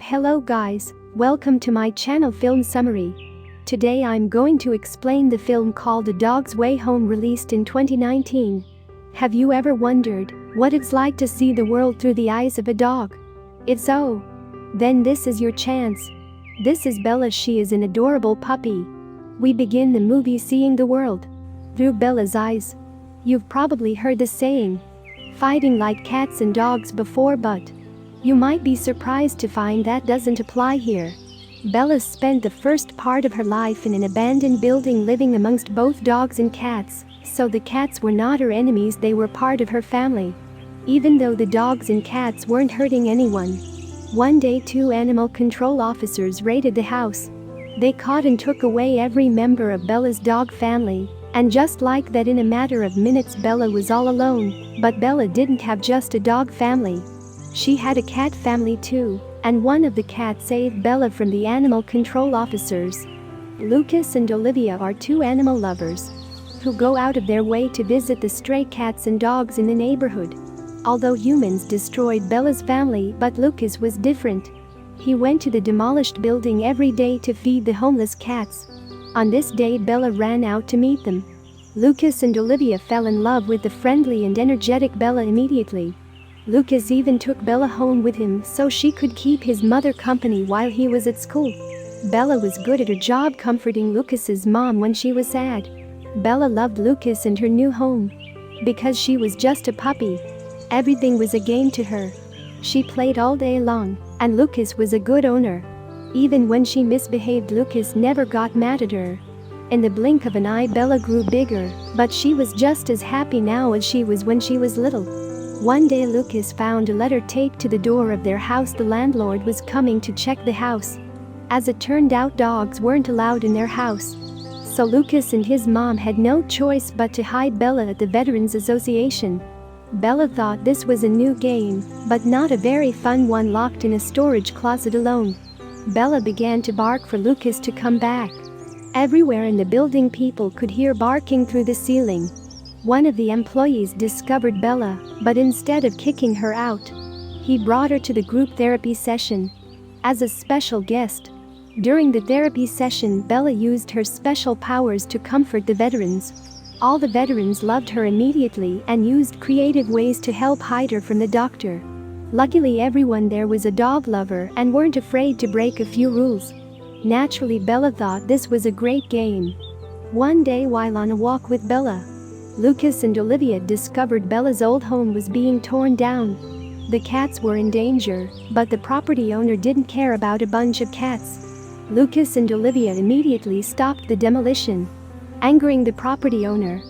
Hello guys, welcome to my channel Film Summary. Today I'm going to explain the film called A Dog's Way Home, released in 2019. Have you ever wondered what it's like to see the world through the eyes of a dog? If so, then this is your chance. This is Bella. She is an adorable puppy. We begin the movie seeing the world through Bella's eyes. You've probably heard the saying, fighting like cats and dogs before, but you might be surprised to find that doesn't apply here. Bella spent the first part of her life in an abandoned building, living amongst both dogs and cats, so the cats were not her enemies, they were part of her family. Even though the dogs and cats weren't hurting anyone. One day, two animal control officers raided the house. They caught and took away every member of Bella's dog family, and just like that, in a matter of minutes, Bella was all alone. But Bella didn't have just a dog family. She had a cat family too, and one of the cats saved Bella from the animal control officers. Lucas and Olivia are two animal lovers who go out of their way to visit the stray cats and dogs in the neighborhood. Although humans destroyed Bella's family, but Lucas was different. He went to the demolished building every day to feed the homeless cats. On this day, Bella ran out to meet them. Lucas and Olivia fell in love with the friendly and energetic Bella immediately. Lucas even took Bella home with him so she could keep his mother company while he was at school. Bella was good at her job comforting Lucas's mom when she was sad. Bella loved Lucas and her new home. Because she was just a puppy, everything was a game to her. She played all day long, and Lucas was a good owner. Even when she misbehaved, Lucas never got mad at her. In the blink of an eye, Bella grew bigger, but she was just as happy now as she was when she was little. One day, Lucas found a letter taped to the door of their house. The landlord was coming to check the house. As it turned out, dogs weren't allowed in their house. So Lucas and his mom had no choice but to hide Bella at the Veterans Association. Bella thought this was a new game, but not a very fun one, locked in a storage closet alone. Bella began to bark for Lucas to come back. Everywhere in the building, people could hear barking through the ceiling. One of the employees discovered Bella, but instead of kicking her out, he brought her to the group therapy session as a special guest. During the therapy session, Bella used her special powers to comfort the veterans. All the veterans loved her immediately and used creative ways to help hide her from the doctor. Luckily, everyone there was a dog lover and weren't afraid to break a few rules. Naturally, Bella thought this was a great game. One day, while on a walk with Bella, Lucas and Olivia discovered Bella's old home was being torn down. The cats were in danger, but the property owner didn't care about a bunch of cats. Lucas and Olivia immediately stopped the demolition, angering the property owner.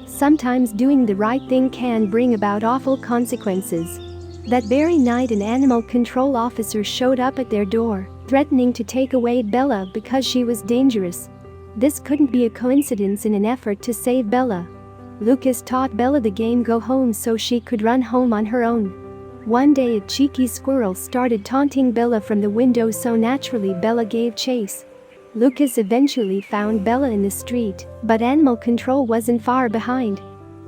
Sometimes doing the right thing can bring about awful consequences. That very night, an animal control officer showed up at their door, threatening to take away Bella because she was dangerous. This couldn't be a coincidence. In an effort to save Bella, Lucas taught Bella the game Go Home so she could run home on her own. One day, a cheeky squirrel started taunting Bella from the window, so naturally Bella gave chase. Lucas eventually found Bella in the street, but animal control wasn't far behind.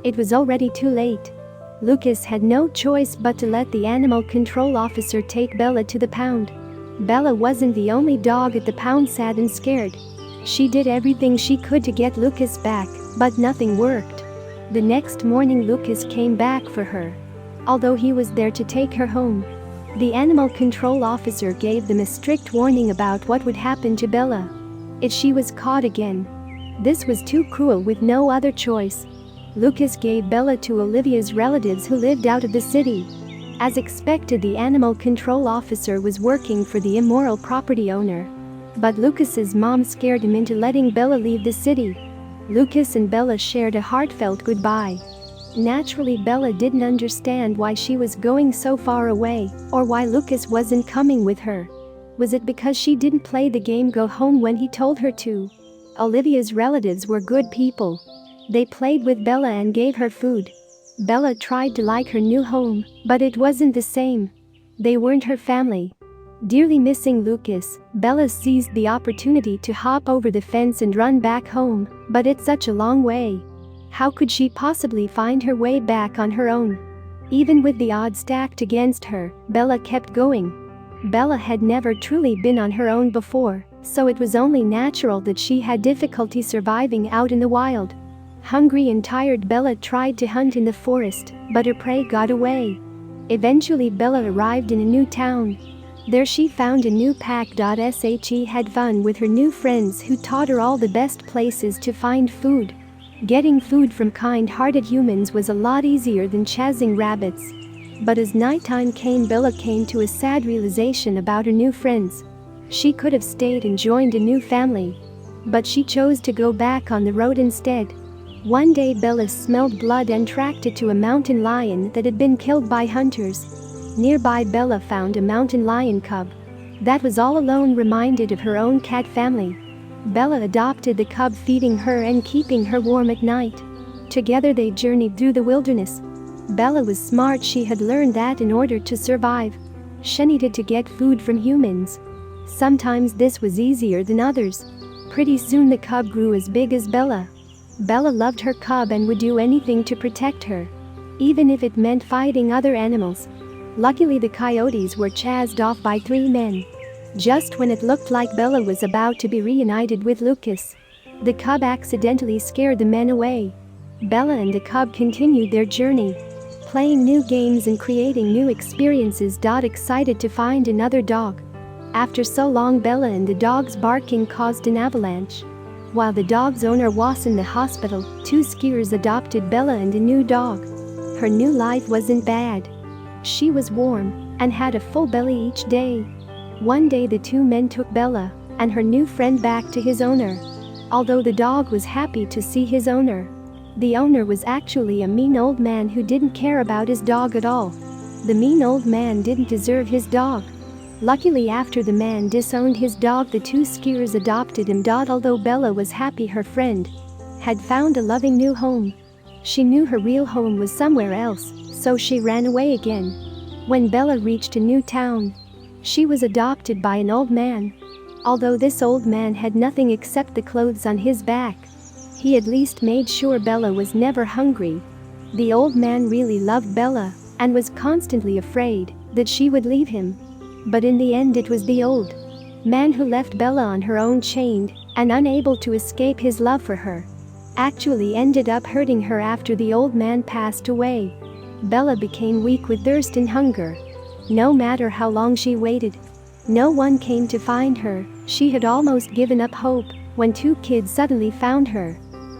It was already too late. Lucas had no choice but to let the animal control officer take Bella to the pound. Bella wasn't the only dog at the pound sad and scared. She did everything she could to get Lucas back, but nothing worked. The next morning, Lucas came back for her. Although he was there to take her home, the animal control officer gave them a strict warning about what would happen to Bella if she was caught again. This was too cruel. With no other choice, Lucas gave Bella to Olivia's relatives who lived out of the city. As expected, the animal control officer was working for the immoral property owner. But Lucas's mom scared him into letting Bella leave the city. Lucas and Bella shared a heartfelt goodbye. Naturally, Bella didn't understand why she was going so far away, or why Lucas wasn't coming with her. Was it because she didn't play the game Go Home when he told her to? Olivia's relatives were good people. They played with Bella and gave her food. Bella tried to like her new home, but it wasn't the same. They weren't her family. Dearly missing Lucas, Bella seized the opportunity to hop over the fence and run back home, but it's such a long way. How could she possibly find her way back on her own? Even with the odds stacked against her, Bella kept going. Bella had never truly been on her own before, so it was only natural that she had difficulty surviving out in the wild. Hungry and tired, Bella tried to hunt in the forest, but her prey got away. Eventually Bella arrived in a new town. There she found a new pack. She had fun with her new friends who taught her all the best places to find food. Getting food from kind-hearted humans was a lot easier than chasing rabbits. But as nighttime came, Bella came to a sad realization about her new friends. She could have stayed and joined a new family. But she chose to go back on the road instead. One day Bella smelled blood and tracked it to a mountain lion that had been killed by hunters. Nearby, Bella found a mountain lion cub that was all alone, reminded of her own cat family. Bella adopted the cub, feeding her and keeping her warm at night. Together they journeyed through the wilderness. Bella was smart. She had learned that in order to survive, she needed to get food from humans. Sometimes this was easier than others. Pretty soon the cub grew as big as Bella. Bella loved her cub and would do anything to protect her, even if it meant fighting other animals. Luckily, the coyotes were chased off by 3 men. Just when it looked like Bella was about to be reunited with Lucas, the cub accidentally scared the men away. Bella and the cub continued their journey, playing new games and creating new experiences. Excited to find another dog. After so long, Bella and the dog's barking caused an avalanche. While the dog's owner was in the hospital, 2 skiers adopted Bella and a new dog. Her new life wasn't bad. She was warm and had a full belly each day. One day the 2 men took Bella and her new friend back to his owner. Although the dog was happy to see his owner, the owner was actually a mean old man who didn't care about his dog at all. The mean old man didn't deserve his dog. Luckily, after the man disowned his dog, the 2 skiers adopted him. Although Bella was happy her friend had found a loving new home, she knew her real home was somewhere else, so she ran away again. When Bella reached a new town, she was adopted by an old man. Although this old man had nothing except the clothes on his back, he at least made sure Bella was never hungry. The old man really loved Bella and was constantly afraid that she would leave him. But in the end, it was the old man who left Bella on her own, chained and unable to escape. His love for her actually ended up hurting her. After the old man passed away, Bella became weak with thirst and hunger. No matter how long she waited, no one came to find her. She had almost given up hope when 2 kids suddenly found her.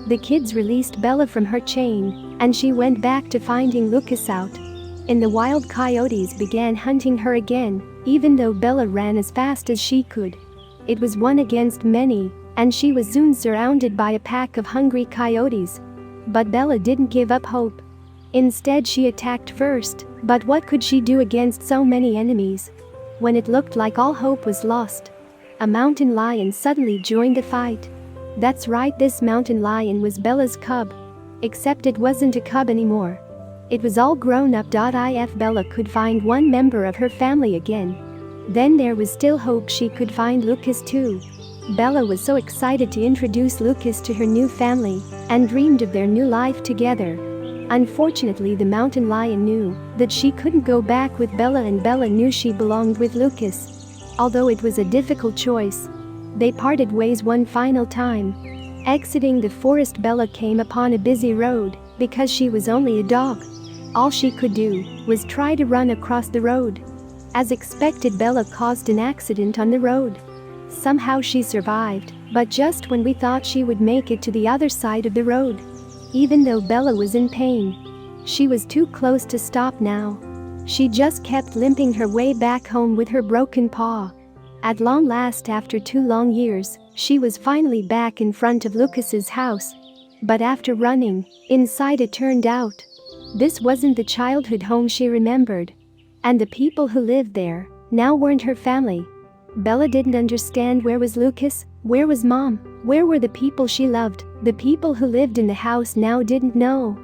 The kids released Bella from her chain, and she went back to finding Lucas out in the wild. Coyotes began hunting her again, even though Bella ran as fast as she could. It was 1 against many, and she was soon surrounded by a pack of hungry coyotes. But Bella didn't give up hope. Instead, she attacked first. But what could she do against so many enemies? When it looked like all hope was lost, a mountain lion suddenly joined the fight. That's right, this mountain lion was Bella's cub. Except it wasn't a cub anymore. It was all grown up. If Bella could find 1 member of her family again, then there was still hope she could find Lucas too. Bella was so excited to introduce Lucas to her new family and dreamed of their new life together. Unfortunately, the mountain lion knew that she couldn't go back with Bella, and Bella knew she belonged with Lucas. Although it was a difficult choice, they parted ways one final time. Exiting the forest, Bella came upon a busy road. Because she was only a dog, all she could do was try to run across the road. As expected, Bella caused an accident on the road. Somehow she survived, but just when we thought she would make it to the other side of the road. Even though Bella was in pain, she was too close to stop now. She just kept limping her way back home with her broken paw. At long last, after 2 long years, she was finally back in front of Lucas's house. But after running inside, it turned out this wasn't the childhood home she remembered. And the people who lived there now weren't her family. Bella didn't understand. Where was Lucas? Where was Mom? Where were the people she loved? The people who lived in the house now didn't know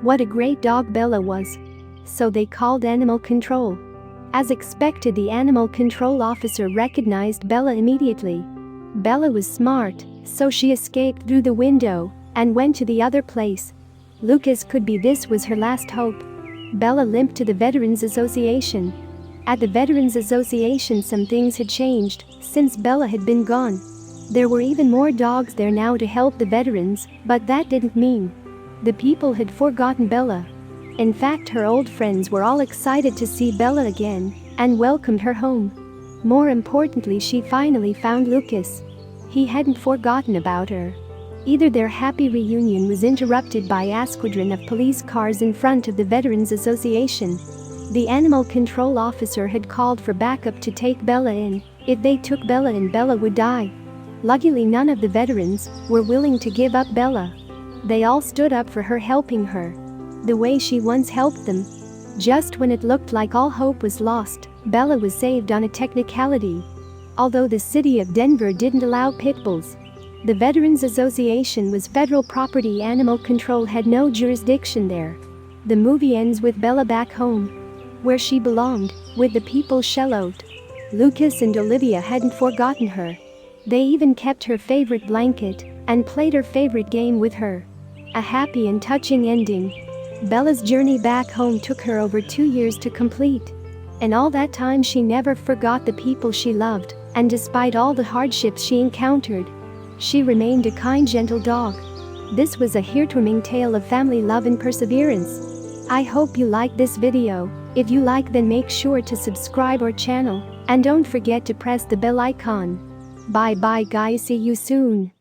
what a great dog Bella was. So they called animal control. As expected, the animal control officer recognized Bella immediately. Bella was smart, so she escaped through the window and went to the other place. Lucas could be. This was her last hope. Bella limped to the Veterans Association At the Veterans Association, some things had changed since Bella had been gone. There were even more dogs there now to help the veterans, but that didn't mean the people had forgotten Bella. In fact, her old friends were all excited to see Bella again and welcomed her home. More importantly, she finally found Lucas. He hadn't forgotten about her either. Their happy reunion was interrupted by a squadron of police cars in front of the Veterans Association. The animal control officer had called for backup to take Bella in. If they took Bella in, Bella would die. Luckily, none of the veterans were willing to give up Bella. They all stood up for her, helping her the way she once helped them. Just when it looked like all hope was lost, Bella was saved on a technicality. Although the city of Denver didn't allow pit bulls, the Veterans Association was federal property. Animal control had no jurisdiction there. The movie ends with Bella back home, where she belonged, with the people she loved. Lucas and Olivia hadn't forgotten her. They even kept her favorite blanket and played her favorite game with her. A happy and touching ending. Bella's journey back home took her over 2 years to complete. And all that time she never forgot the people she loved, and despite all the hardships she encountered, she remained a kind, gentle dog. This was a heartwarming tale of family love and perseverance. I hope you liked this video. If you like, then make sure to subscribe our channel and don't forget to press the bell icon. Bye bye guys, see you soon.